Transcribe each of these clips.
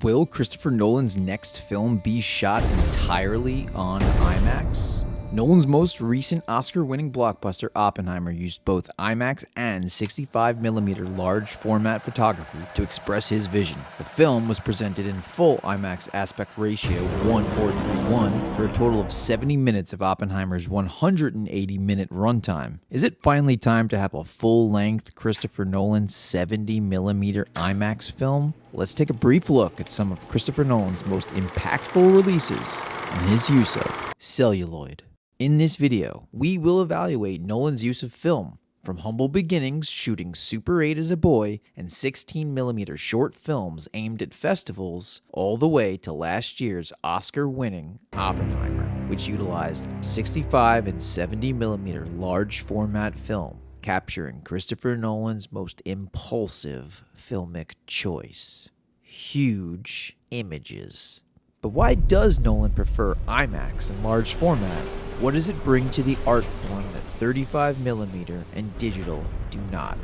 Will Christopher Nolan's next film be shot entirely on IMAX? Nolan's most recent Oscar-winning blockbuster, Oppenheimer, used both IMAX and 65mm large format photography to express his vision. The film was presented in full IMAX aspect ratio 1:4:3:1 for a total of 70 minutes of Oppenheimer's 180-minute runtime. Is it finally time to have a full-length Christopher Nolan 70mm IMAX film? Let's take a brief look at some of Christopher Nolan's most impactful releases and his use of celluloid. In this video, we will evaluate Nolan's use of film, from humble beginnings shooting Super 8 as a boy and 16mm short films aimed at festivals, all the way to last year's Oscar-winning Oppenheimer, which utilized 65 and 70mm large format film, capturing Christopher Nolan's most impulsive filmic choice: huge images. But why does Nolan prefer IMAX and large format? What does it bring to the art form that 35mm and digital do not?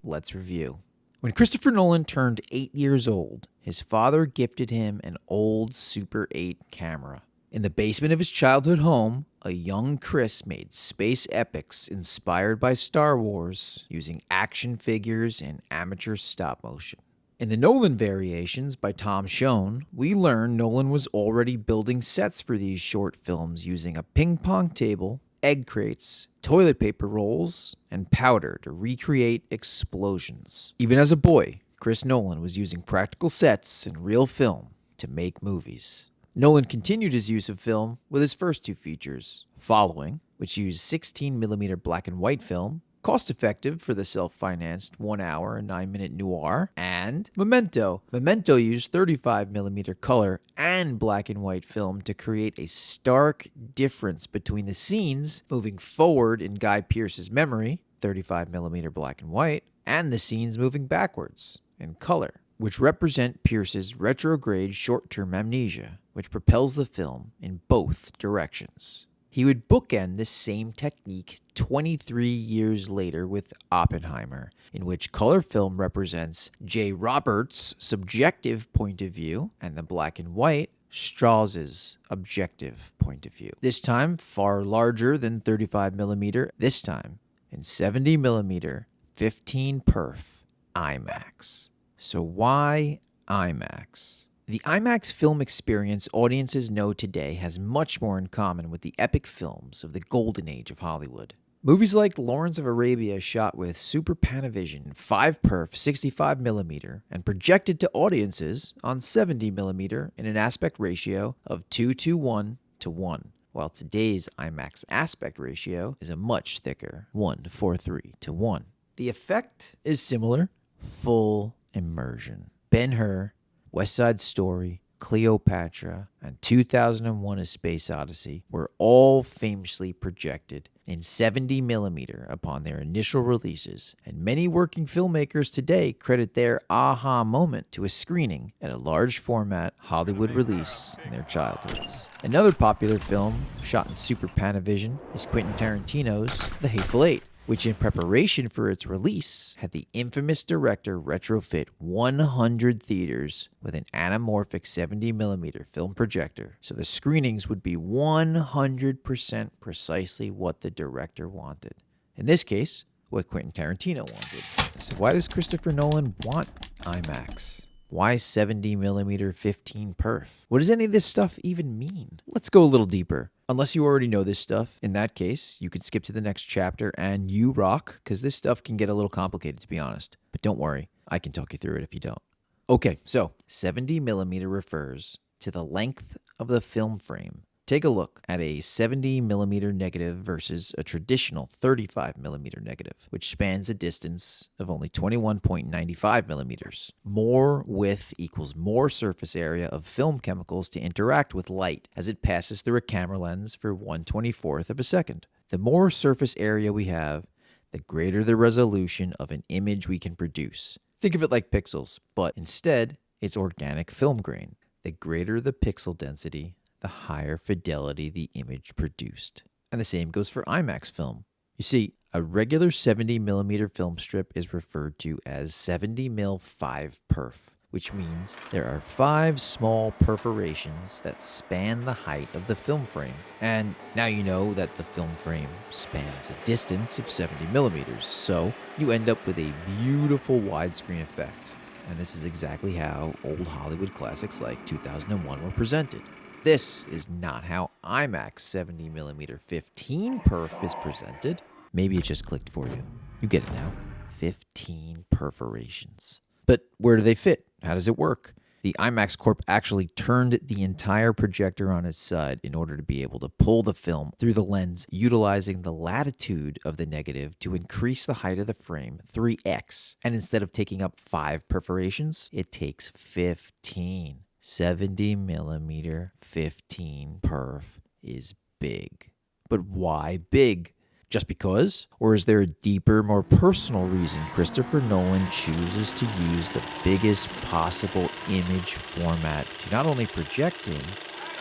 Let's review. When Christopher Nolan turned 8 years old, his father gifted him an old Super 8 camera. In the basement of his childhood home, a young Chris made space epics inspired by Star Wars using action figures and amateur stop motion. In the Nolan variations by Tom Schoen, we learn Nolan was already building sets for these short films using a ping pong table, egg crates, toilet paper rolls, and powder to recreate explosions. Even as a boy, Chris Nolan was using practical sets and real film to make movies. Nolan continued his use of film with his first two features: Following, which used 16mm black and white film, cost-effective for the self-financed 1 hour and 9-minute noir, and Memento. Memento used 35mm color and black and white film to create a stark difference between the scenes moving forward in Guy Pearce's memory, 35mm black and white, and the scenes moving backwards in color, which represent Pearce's retrograde short-term amnesia, which propels the film in both directions. He would bookend this same technique 23 years later with Oppenheimer, in which color film represents J. Roberts' subjective point of view and the black and white Strauss's objective point of view. This time far larger than 35mm, this time in 70mm 15 perf IMAX. So why IMAX? The IMAX film experience audiences know today has much more in common with the epic films of the golden age of Hollywood. Movies like Lawrence of Arabia, shot with Super Panavision 5 perf 65mm and projected to audiences on 70mm in an aspect ratio of 2:1:1, while today's IMAX aspect ratio is a much thicker 1:4:3:1. The effect is similar: full immersion. Ben-Hur, West Side Story, Cleopatra, and 2001: A Space Odyssey were all famously projected in 70mm upon their initial releases, and many working filmmakers today credit their aha moment to a screening at a large format Hollywood release in their childhoods. Another popular film shot in Super Panavision is Quentin Tarantino's The Hateful Eight, which in preparation for its release had the infamous director retrofit 100 theaters with an anamorphic 70mm film projector, so the screenings would be 100% precisely what the director wanted. In this case, what Quentin Tarantino wanted. So why does Christopher Nolan want IMAX? Why 70mm 15 perf? What does any of this stuff even mean? Let's go a little deeper. Unless you already know this stuff, in that case, you could skip to the next chapter and you rock, because this stuff can get a little complicated, to be honest. But don't worry, I can talk you through it if you don't. Okay, so 70mm refers to the length of the film frame. Take a look at a 70mm negative versus a traditional 35mm negative, which spans a distance of only 21.95mm. More width equals more surface area of film chemicals to interact with light as it passes through a camera lens for 1/24th of a second. The more surface area we have, the greater the resolution of an image we can produce. Think of it like pixels, but instead, it's organic film grain. The greater the pixel density, the higher fidelity the image produced. And the same goes for IMAX film. You see, a regular 70mm film strip is referred to as 70mm 5 perf, which means there are 5 small perforations that span the height of the film frame. And now you know that the film frame spans a distance of 70 millimeters, so you end up with a beautiful widescreen effect. And this is exactly how old Hollywood classics like 2001 were presented. This is not how IMAX 70mm 15 perf is presented. Maybe it just clicked for you. You get it now. 15 perforations. But where do they fit? How does it work? The IMAX Corp actually turned the entire projector on its side in order to be able to pull the film through the lens, utilizing the latitude of the negative to increase the height of the frame 3x. And instead of taking up 5 perforations, it takes 15. 70mm 15 perf is big. But why big? Just because? Or is there a deeper, more personal reason Christopher Nolan chooses to use the biggest possible image format to not only project in,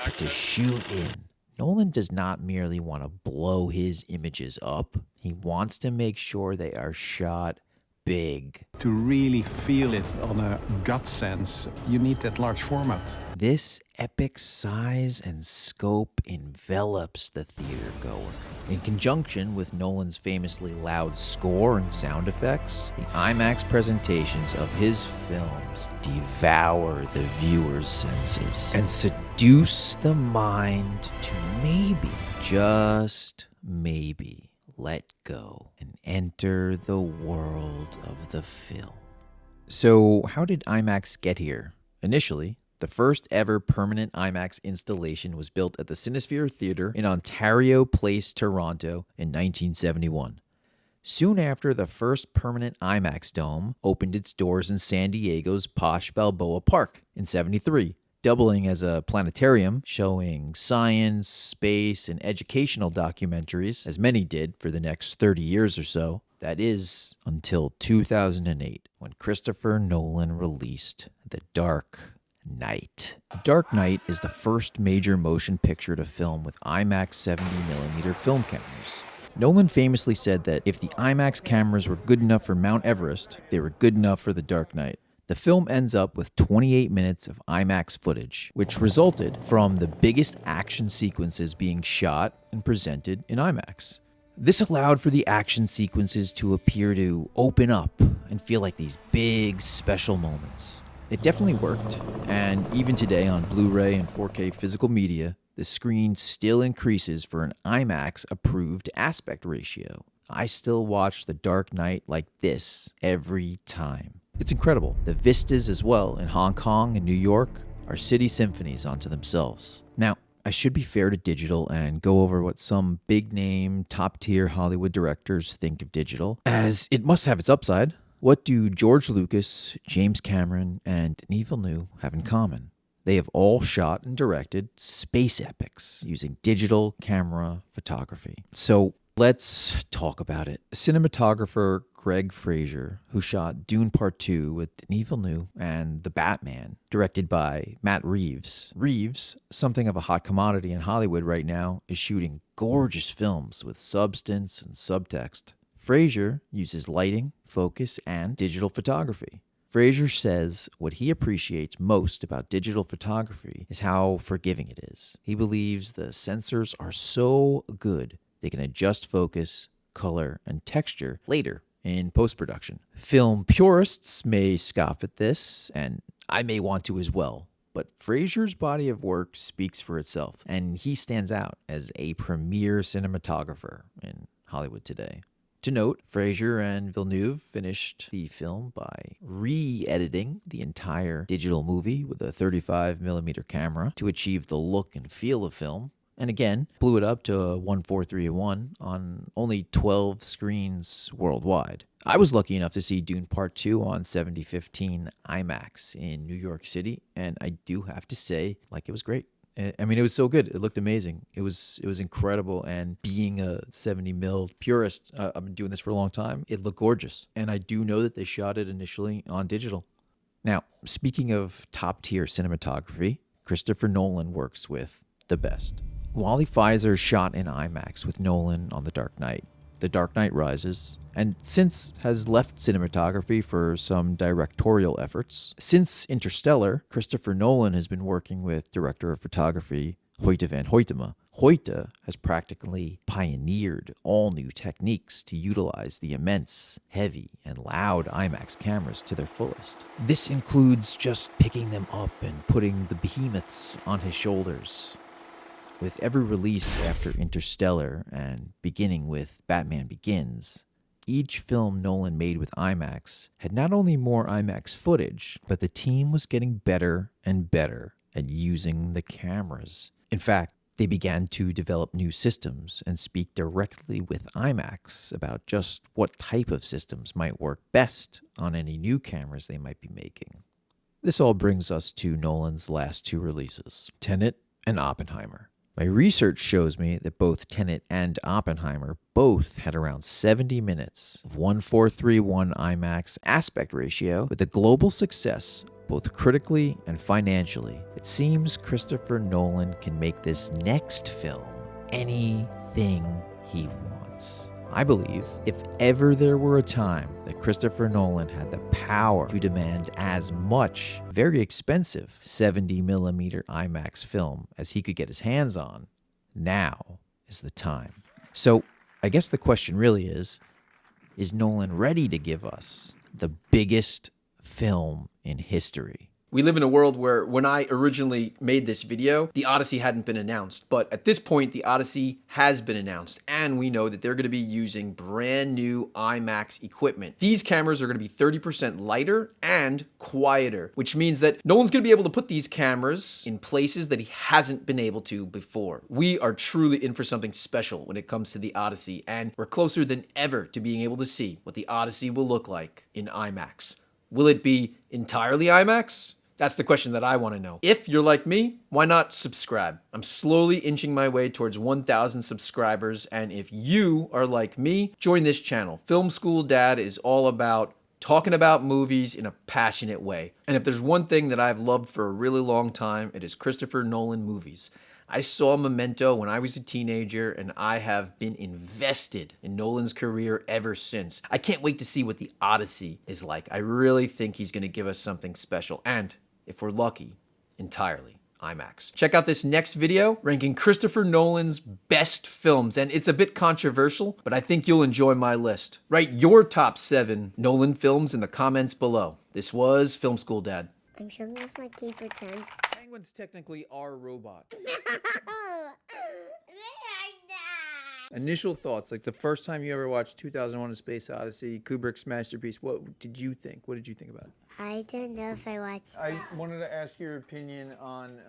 but to shoot in? Nolan does not merely want to blow his images up. He wants to make sure they are shot big. To really feel it on a gut sense, you need that large format. This epic size and scope envelops the theater goer. In conjunction with Nolan's famously loud score and sound effects, the IMAX presentations of his films devour the viewer's senses and seduce the mind to maybe, just maybe, let go and enter the world of the film. So, how did IMAX get here? Initially, the first ever permanent IMAX installation was built at the Cinesphere Theatre in Ontario Place, Toronto in 1971. Soon after, the first permanent IMAX dome opened its doors in San Diego's posh Balboa Park in 73, doubling as a planetarium, showing science, space, and educational documentaries, as many did for the next 30 years or so. That is, until 2008, when Christopher Nolan released The Dark Knight. The Dark Knight is the first major motion picture to film with IMAX 70mm film cameras. Nolan famously said that if the IMAX cameras were good enough for Mount Everest, they were good enough for The Dark Knight. The film ends up with 28 minutes of IMAX footage, which resulted from the biggest action sequences being shot and presented in IMAX. This allowed for the action sequences to appear to open up and feel like these big special moments. It definitely worked, and even today on Blu-ray and 4K physical media, the screen still increases for an IMAX-approved aspect ratio. I still watch The Dark Knight like this every time. It's incredible. The vistas as well in Hong Kong and New York are city symphonies unto themselves. Now, I should be fair to digital and go over what some big-name, top-tier Hollywood directors think of digital, as it must have its upside. What do George Lucas, James Cameron, and Denis Villeneuve have in common? They have all shot and directed space epics using digital camera photography. So let's talk about it. Cinematographer Greg Fraser, who shot Dune Part 2 with Denis Villeneuve and The Batman, directed by Matt Reeves. Reeves, something of a hot commodity in Hollywood right now, is shooting gorgeous films with substance and subtext. Fraser uses lighting, focus, and digital photography. Fraser says what he appreciates most about digital photography is how forgiving it is. He believes the sensors are so good they can adjust focus, color, and texture later in post-production. Film purists may scoff at this, and I may want to as well, but Fraser's body of work speaks for itself, and he stands out as a premier cinematographer in Hollywood today. To note, Fraser and Villeneuve finished the film by re-editing the entire digital movie with a 35mm camera to achieve the look and feel of film, and again, blew it up to a 1:4:3:1 on only 12 screens worldwide. I was lucky enough to see Dune Part 2 on 7015 IMAX in New York City, and I do have to say, it was great. I mean, it was so good. It looked amazing. It was incredible. And being a 70mm purist, I've been doing this for a long time. It looked gorgeous. And I do know that they shot it initially on digital. Now, speaking of top-tier cinematography, Christopher Nolan works with the best. Wally Pfizer shot in IMAX with Nolan on The Dark Knight. The Dark Knight Rises, and since has left cinematography for some directorial efforts. Since Interstellar, Christopher Nolan has been working with director of photography Hoyte van Hoytema. Hoyte has practically pioneered all new techniques to utilize the immense, heavy, and loud IMAX cameras to their fullest. This includes just picking them up and putting the behemoths on his shoulders. With every release after Interstellar and beginning with Batman Begins, each film Nolan made with IMAX had not only more IMAX footage, but the team was getting better and better at using the cameras. In fact, they began to develop new systems and speak directly with IMAX about just what type of systems might work best on any new cameras they might be making. This all brings us to Nolan's last two releases, Tenet and Oppenheimer. My research shows me that both Tenet and Oppenheimer both had around 70 minutes of 1:4:3:1 IMAX aspect ratio with a global success both critically and financially. It seems Christopher Nolan can make this next film anything he wants. I believe if ever there were a time that Christopher Nolan had the power to demand as much very expensive 70mm IMAX film as he could get his hands on, now is the time. So I guess the question really is Nolan ready to give us the biggest film in history? We live in a world where when I originally made this video, the Odyssey hadn't been announced. But at this point, the Odyssey has been announced, and we know that they're going to be using brand new IMAX equipment. These cameras are going to be 30% lighter and quieter, which means that Nolan's going to be able to put these cameras in places that he hasn't been able to before. We are truly in for something special when it comes to the Odyssey, and we're closer than ever to being able to see what the Odyssey will look like in IMAX. Will it be entirely IMAX? That's the question that I want to know. If you're like me, why not subscribe? I'm slowly inching my way towards 1,000 subscribers, and if you are like me, join this channel. Film School Dad is all about talking about movies in a passionate way. And if there's one thing that I've loved for a really long time, it is Christopher Nolan movies. I saw Memento when I was a teenager, and I have been invested in Nolan's career ever since. I can't wait to see what the Odyssey is like. I really think he's going to give us something special, and if we're lucky, entirely IMAX. Check out this next video ranking Christopher Nolan's best films, and it's a bit controversial, but I think you'll enjoy my list. Write your top 7 Nolan films in the comments below. This was Film School Dad. I'm showing off my caper tents. Penguins technically are robots. No, they are not. Initial thoughts, like the first time you ever watched 2001: A Space Odyssey, Kubrick's masterpiece, what did you think? What did you think about it? I don't know if I watched. I wanted to ask your opinion on